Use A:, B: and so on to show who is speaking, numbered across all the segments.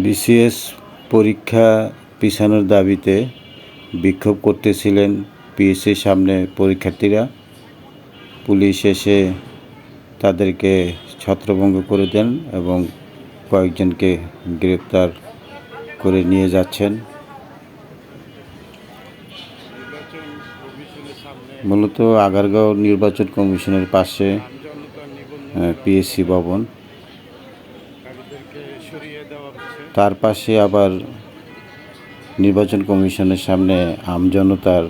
A: BCS পরীক্ষা পিছানোর দাবিতে বিক্ষোভ করতেছিলেন পিএসসির সামনে পরীক্ষার্থীরা। পুলিশ এসে তাদেরকে ছত্রভঙ্গ করে দেন এবং কয়েকজনকে গ্রেপ্তার করে নিয়ে যাচ্ছেন। মূলত আগারগাঁও নির্বাচন কমিশনের পাশে পিএসসি ভবন, তার পাশে আবার নির্বাচন কমিশনের সামনে আমজনতার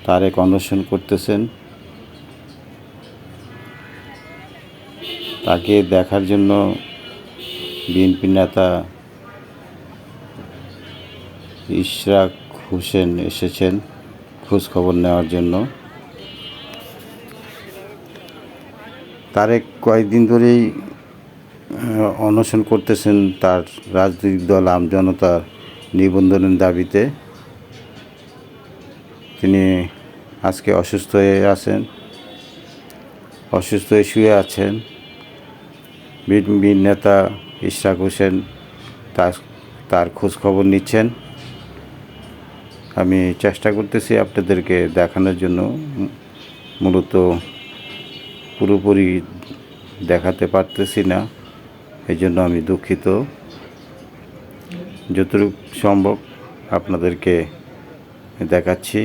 A: তারেক অনশন করতেছেন। তাকে দেখার জন্য বিএনপি নেতা ইশরাক হোসেন এসেছেন খোঁজখবর নেওয়ার জন্য। তারেক কয়েকদিন ধরেই অনশন করতেছেন তার রাজনৈতিক দল আমজনতার নিবন্ধনের দাবিতে। তিনি আজকে অসুস্থ হয়ে শুয়ে আছেন। বিএনপি নেতা ইশরাক হোসেন তার খোঁজ খবর নিচ্ছেন। আমি চেষ্টা করতেছি আপনাদেরকে দেখানোর জন্য, মূলত পুরোপুরি দেখাতে পারতেছি না, এই জন্য আমি দুঃখিত। যতটুকু সম্ভব আপনাদেরকে দেখাচ্ছি।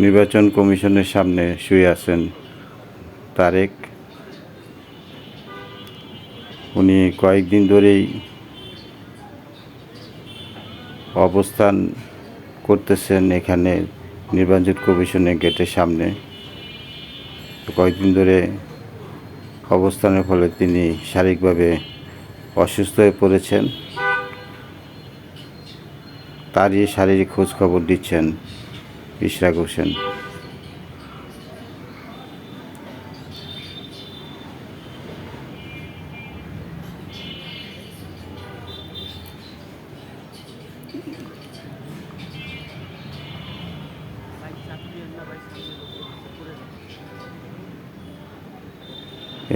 A: নির্বাচন কমিশনের সামনে শুয়ে আছেন তারেক। উনি কয়েকদিন ধরেই অবস্থান করতেছেন এখানে নির্বাচন কমিশনের গেটের সামনে। কয়েকদিন ধরে অবস্থানের ফলে তিনি শারীরিকভাবে অসুস্থ হয়ে পড়েছেন। তারই শারীরিক খোঁজ খবর দিচ্ছেন ইশরাক হোসেন।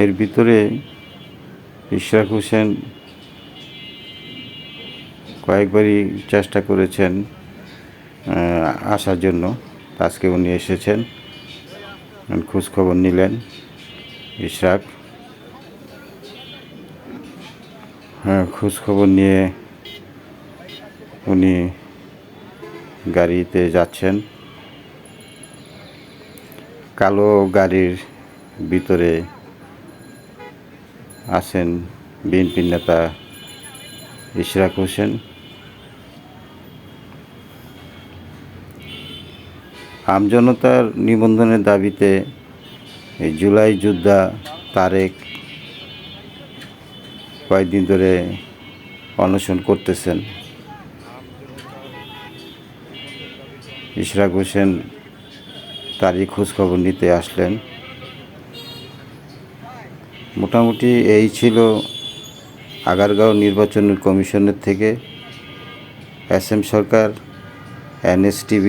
A: এর ভিতরে ইশরাক হোসেন কয়েকবারই চেষ্টা করেছেন আসার জন্য। আজকে উনি এসেছেন, খোঁজখবর নিলেন ইশরাক। খোঁজখবর নিয়ে উনি গাড়িতে যাচ্ছেন। কালো গাড়ির ভিতরে আছেন বিএনপি নেতা ইশরাক হোসেন। আমজনতার নিবন্ধনের দাবিতে এই জুলাই যোদ্ধা তারেক কয়েকদিন ধরে অনশন করতেছেন। ইশরাক হোসেন তারই খোঁজখবর নিতে আসলেন। মোটামুটি এই ছিল আগারগাঁও নির্বাচন কমিশনের থেকে। এস এম সরকার, NSTV,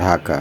A: ঢাকা।